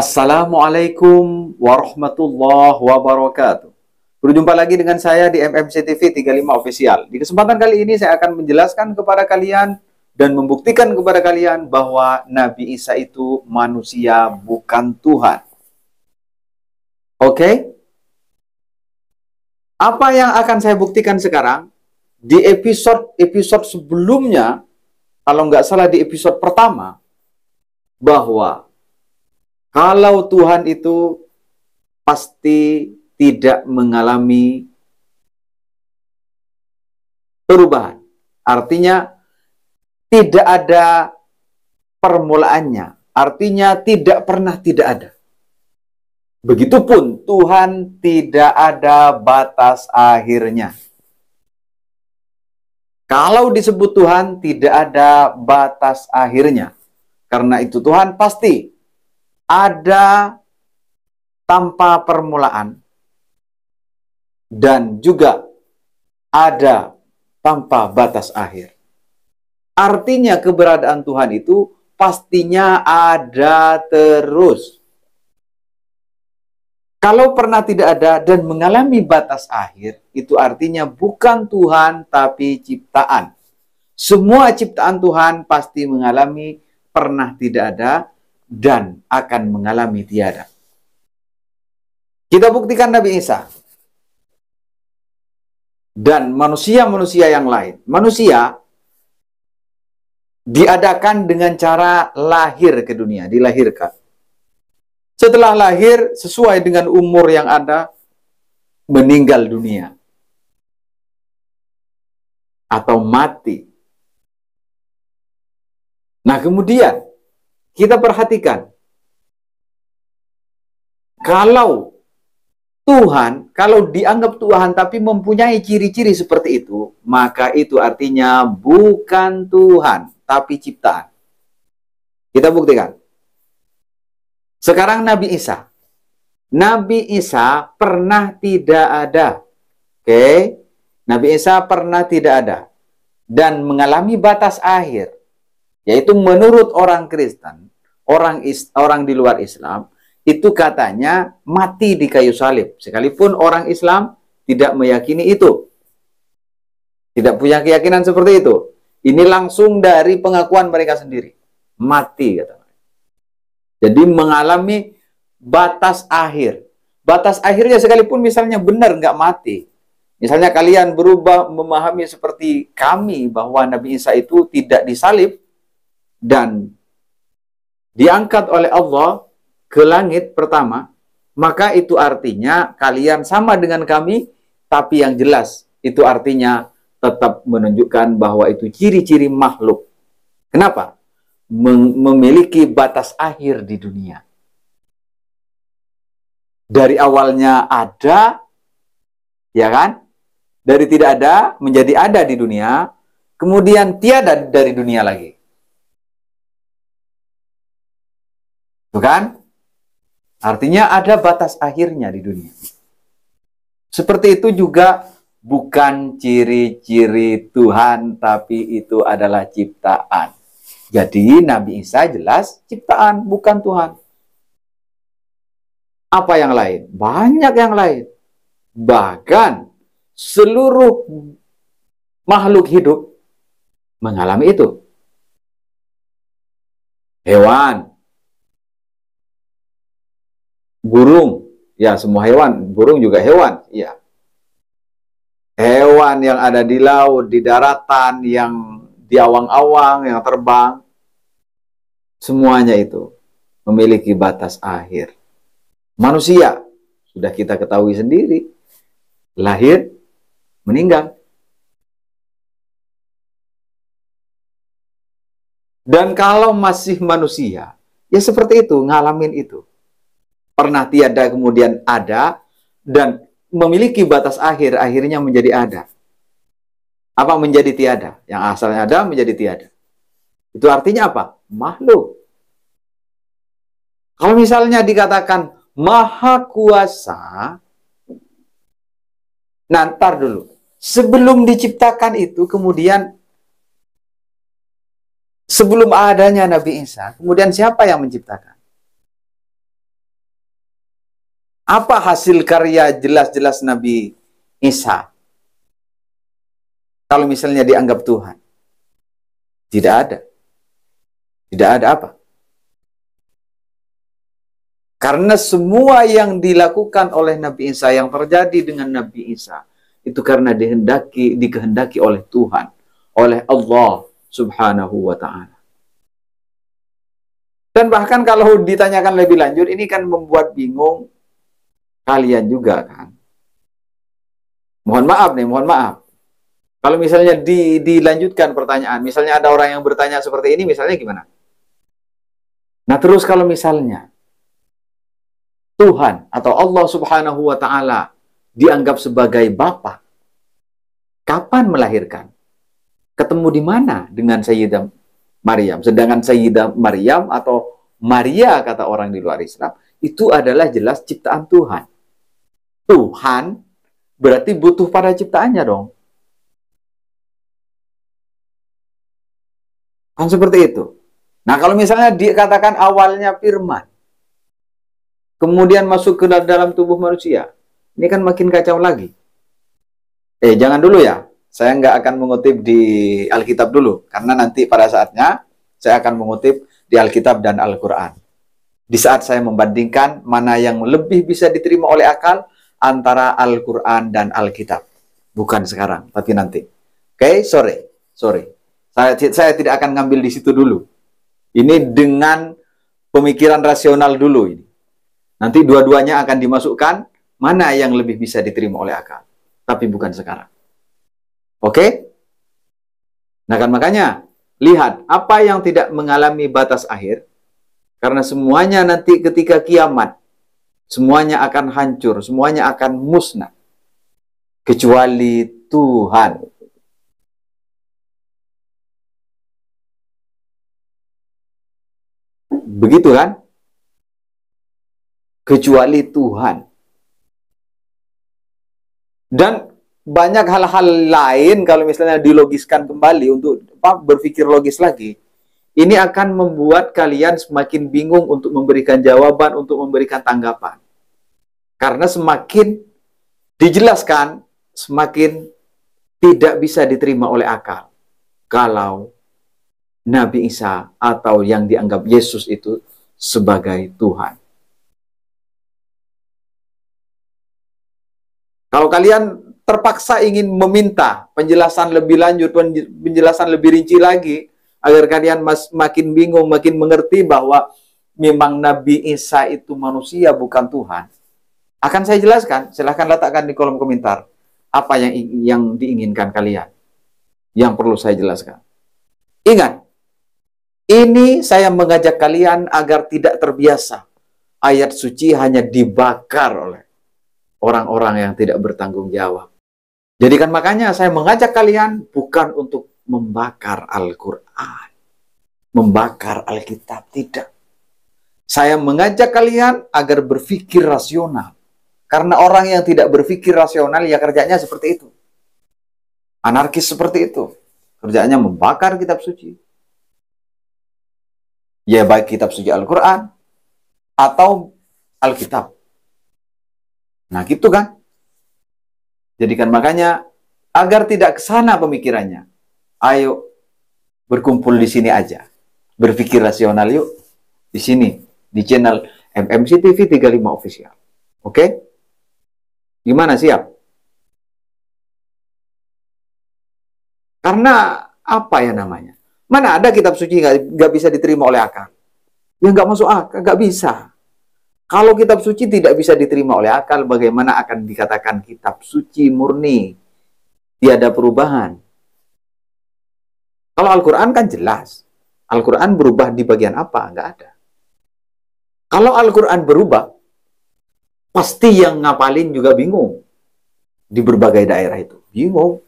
Assalamualaikum warahmatullahi wabarakatuh. Berjumpa lagi dengan saya di MMC TV 35 Official. Di kesempatan kali ini saya akan menjelaskan kepada kalian dan membuktikan kepada kalian bahwa Nabi Isa itu manusia, bukan Tuhan. Oke? Apa yang akan saya buktikan sekarang? Di episode sebelumnya, kalau nggak salah di episode pertama, bahwa kalau Tuhan itu pasti tidak mengalami perubahan. Artinya tidak ada permulaannya. Artinya tidak pernah tidak ada. Begitupun Tuhan tidak ada batas akhirnya. Kalau disebut Tuhan tidak ada batas akhirnya. Karena itu Tuhan pasti ada tanpa permulaan dan juga ada tanpa batas akhir. Artinya keberadaan Tuhan itu pastinya ada terus. Kalau pernah tidak ada dan mengalami batas akhir, itu artinya bukan Tuhan tapi ciptaan. Semua ciptaan Tuhan pasti mengalami pernah tidak ada dan akan mengalami tiada. Kita buktikan Nabi Isa dan manusia-manusia yang lain. Manusia diadakan dengan cara lahir ke dunia, dilahirkan. Setelah lahir, sesuai dengan umur yang ada, meninggal dunia. Atau mati. Nah, kemudian, kita perhatikan. Kalau Tuhan, kalau dianggap Tuhan tapi mempunyai ciri-ciri seperti itu, maka itu artinya bukan Tuhan, tapi ciptaan. Kita buktikan. Sekarang Nabi Isa. Nabi Isa pernah tidak ada. Oke? Nabi Isa pernah tidak ada. Dan mengalami batas akhir. Yaitu menurut orang Kristen, orang di luar Islam, itu katanya mati di kayu salib. Sekalipun orang Islam tidak meyakini itu. Tidak punya keyakinan seperti itu. Ini langsung dari pengakuan mereka sendiri. Mati, kata mereka. Jadi mengalami batas akhir. Batas akhirnya sekalipun misalnya benar nggak mati. Misalnya kalian berubah memahami seperti kami bahwa Nabi Isa itu tidak disalib dan diangkat oleh Allah ke langit pertama, maka itu artinya kalian sama dengan kami, tapi yang jelas itu artinya tetap menunjukkan bahwa itu ciri-ciri makhluk. Kenapa? Memiliki batas akhir di dunia. Dari awalnya ada, ya kan? Dari tidak ada menjadi ada di dunia, kemudian tiada dari dunia lagi. Bukan? Artinya ada batas akhirnya di dunia. Seperti itu juga bukan ciri-ciri Tuhan, tapi itu adalah ciptaan. Jadi Nabi Isa jelas ciptaan, bukan Tuhan. Apa yang lain? Banyak yang lain. Bahkan seluruh makhluk hidup mengalami itu. Hewan, burung, ya semua hewan, burung juga hewan, ya. Hewan yang ada di laut, di daratan, yang di awang-awang, yang terbang, semuanya itu memiliki batas akhir. Manusia, sudah kita ketahui sendiri, lahir, meninggal. Dan kalau masih manusia, ya seperti itu, ngalamin itu. Pernah tiada kemudian ada, dan memiliki batas akhir, akhirnya menjadi ada. Apa menjadi tiada? Yang asalnya ada menjadi tiada. Itu artinya apa? Makhluk. Kalau misalnya dikatakan maha kuasa, nah ntar dulu. Sebelum diciptakan itu, kemudian sebelum adanya Nabi Isa, kemudian siapa yang menciptakan? Apa hasil karya jelas-jelas Nabi Isa? Kalau misalnya dianggap Tuhan. Tidak ada. Tidak ada apa? Karena semua yang dilakukan oleh Nabi Isa, yang terjadi dengan Nabi Isa, itu karena dikehendaki oleh Tuhan, oleh Allah Subhanahu wa Ta'ala. Dan bahkan kalau ditanyakan lebih lanjut, ini kan membuat bingung kalian juga kan. Mohon maaf nih, mohon maaf. Kalau misalnya dilanjutkan pertanyaan, misalnya ada orang yang bertanya seperti ini, misalnya gimana? Nah terus kalau misalnya Tuhan atau Allah Subhanahu wa Ta'ala dianggap sebagai Bapa, kapan melahirkan? Ketemu di mana dengan Sayyidah Maryam? Sedangkan Sayyidah Maryam atau Maria kata orang di luar Islam, itu adalah jelas ciptaan Tuhan. Tuhan berarti butuh pada ciptaannya dong. Kan seperti itu. Nah kalau misalnya dikatakan awalnya firman, kemudian masuk ke dalam tubuh manusia, ini kan makin kacau lagi. Jangan dulu ya, saya nggak akan mengutip di Alkitab dulu, karena nanti pada saatnya saya akan mengutip di Alkitab dan Al-Quran. Di saat saya membandingkan mana yang lebih bisa diterima oleh akal antara Al-Quran dan Alkitab. Bukan sekarang, tapi nanti. Oke, sorry. Saya tidak akan ngambil di situ dulu. Ini dengan pemikiran rasional dulu ini. Nanti dua-duanya akan dimasukkan mana yang lebih bisa diterima oleh akal. Tapi bukan sekarang. Oke? Nah kan makanya, lihat apa yang tidak mengalami batas akhir. Karena semuanya nanti ketika kiamat, semuanya akan hancur, semuanya akan musnah. Kecuali Tuhan. Begitu kan? Kecuali Tuhan. Dan banyak hal-hal lain kalau misalnya dilogiskan kembali untuk berpikir logis lagi. Ini akan membuat kalian semakin bingung untuk memberikan jawaban, untuk memberikan tanggapan. Karena semakin dijelaskan, semakin tidak bisa diterima oleh akal. Kalau Nabi Isa atau yang dianggap Yesus itu sebagai Tuhan. Kalau kalian terpaksa ingin meminta penjelasan lebih lanjut, penjelasan lebih rinci lagi, agar kalian makin bingung, makin mengerti bahwa memang Nabi Isa itu manusia, bukan Tuhan, akan saya jelaskan. Silahkan letakkan di kolom komentar apa yang diinginkan kalian, yang perlu saya jelaskan. Ingat, ini saya mengajak kalian agar tidak terbiasa ayat suci hanya dibakar oleh orang-orang yang tidak bertanggung jawab. Jadi kan makanya saya mengajak kalian bukan untuk membakar Al-Quran, membakar Alkitab, tidak. Saya mengajak kalian agar berpikir rasional. Karena orang yang tidak berpikir rasional ya kerjanya seperti itu. Anarkis seperti itu. Kerjanya membakar kitab suci. Ya baik kitab suci Al-Quran atau Alkitab. Nah gitu kan. Jadi kan makanya agar tidak ke sana pemikirannya. Ayo berkumpul di sini aja. Berpikir rasional yuk. Di sini. Di channel MMC TV 35 Official. Oke? Gimana, siap? Karena apa ya namanya? Mana ada kitab suci nggak bisa diterima oleh akal? Ya nggak masuk akal, nggak bisa. Kalau kitab suci tidak bisa diterima oleh akal, bagaimana akan dikatakan kitab suci murni? Tiada perubahan. Kalau Al-Quran kan jelas. Al-Quran berubah di bagian apa? Nggak ada. Kalau Al-Quran berubah, pasti yang ngapalin juga bingung. Di berbagai daerah itu. Bingung.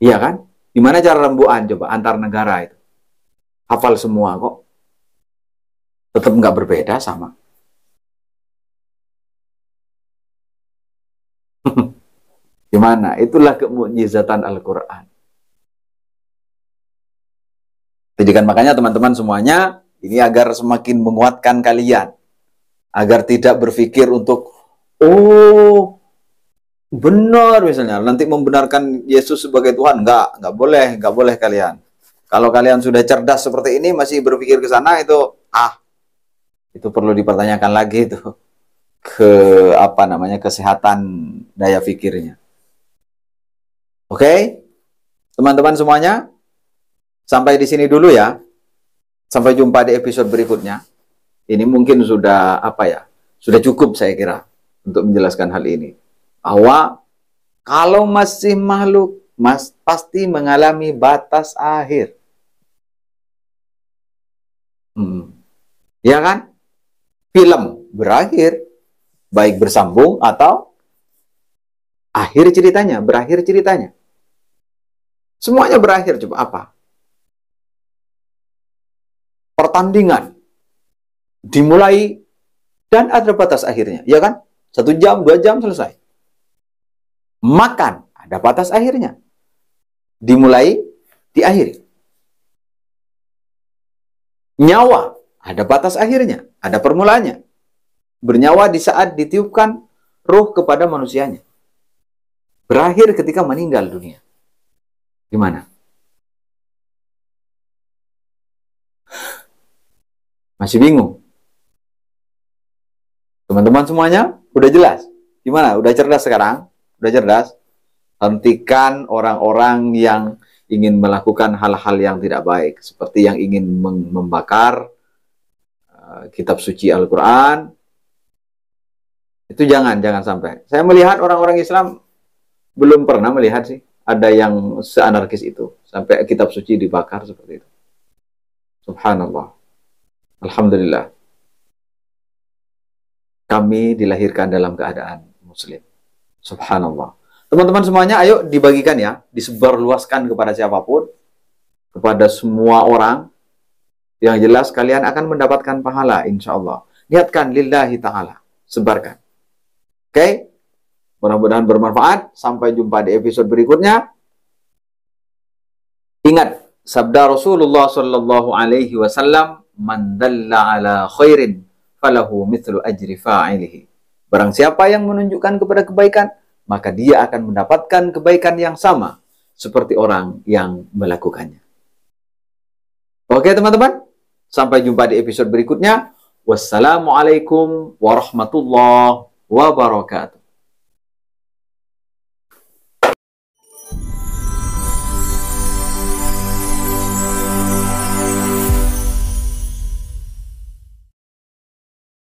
Iya kan? Gimana cara rembukan coba antar negara itu? Hafal semua kok. Tetap nggak berbeda sama. Gimana? Itulah kemukjizatan Al-Quran. Jadi kan makanya teman-teman semuanya, ini agar semakin menguatkan kalian. Agar tidak berpikir untuk oh benar misalnya, nanti membenarkan Yesus sebagai Tuhan, nggak boleh kalian. Kalau kalian sudah cerdas seperti ini, masih berpikir ke sana, itu perlu dipertanyakan lagi itu ke apa namanya kesehatan daya pikirnya. Oke, teman-teman semuanya, sampai di sini dulu ya. Sampai jumpa di episode berikutnya. Ini mungkin sudah sudah cukup saya kira untuk menjelaskan hal ini. Bahwa kalau masih makhluk, pasti mengalami batas akhir. Ya kan? Film berakhir, baik bersambung atau berakhir ceritanya. Semuanya berakhir. Coba apa? Pertandingan dimulai dan ada batas akhirnya, ya kan? 1 jam, 2 jam selesai. Makan ada batas akhirnya. Dimulai, diakhiri. Nyawa ada batas akhirnya, ada permulaannya. Bernyawa di saat ditiupkan ruh kepada manusianya. Berakhir ketika meninggal dunia. Gimana? Masih bingung? Teman-teman semuanya, udah jelas? Gimana? Udah cerdas sekarang? Udah cerdas? Hentikan orang-orang yang ingin melakukan hal-hal yang tidak baik. Seperti yang ingin membakar kitab suci Al-Quran. Itu jangan sampai. Saya melihat orang-orang Islam belum pernah melihat sih ada yang seanarkis itu. Sampai kitab suci dibakar seperti itu. Subhanallah. Alhamdulillah. Kami dilahirkan dalam keadaan muslim. Subhanallah. Teman-teman semuanya, ayo dibagikan ya. Disebarluaskan kepada siapapun. Kepada semua orang. Yang jelas kalian akan mendapatkan pahala, insya Allah. Niatkan lillahi ta'ala. Sebarkan. Oke? Mudah-mudahan bermanfaat. Sampai jumpa di episode berikutnya. Ingat, sabda Rasulullah Sallallahu Alaihi Wasallam, "Man dalla ala khairin, falahu mithlu ajri fa'ilihi." Barang siapa yang menunjukkan kepada kebaikan, maka dia akan mendapatkan kebaikan yang sama seperti orang yang melakukannya. Oke teman-teman, sampai jumpa di episode berikutnya. Wassalamualaikum warahmatullahi wabarakatuh.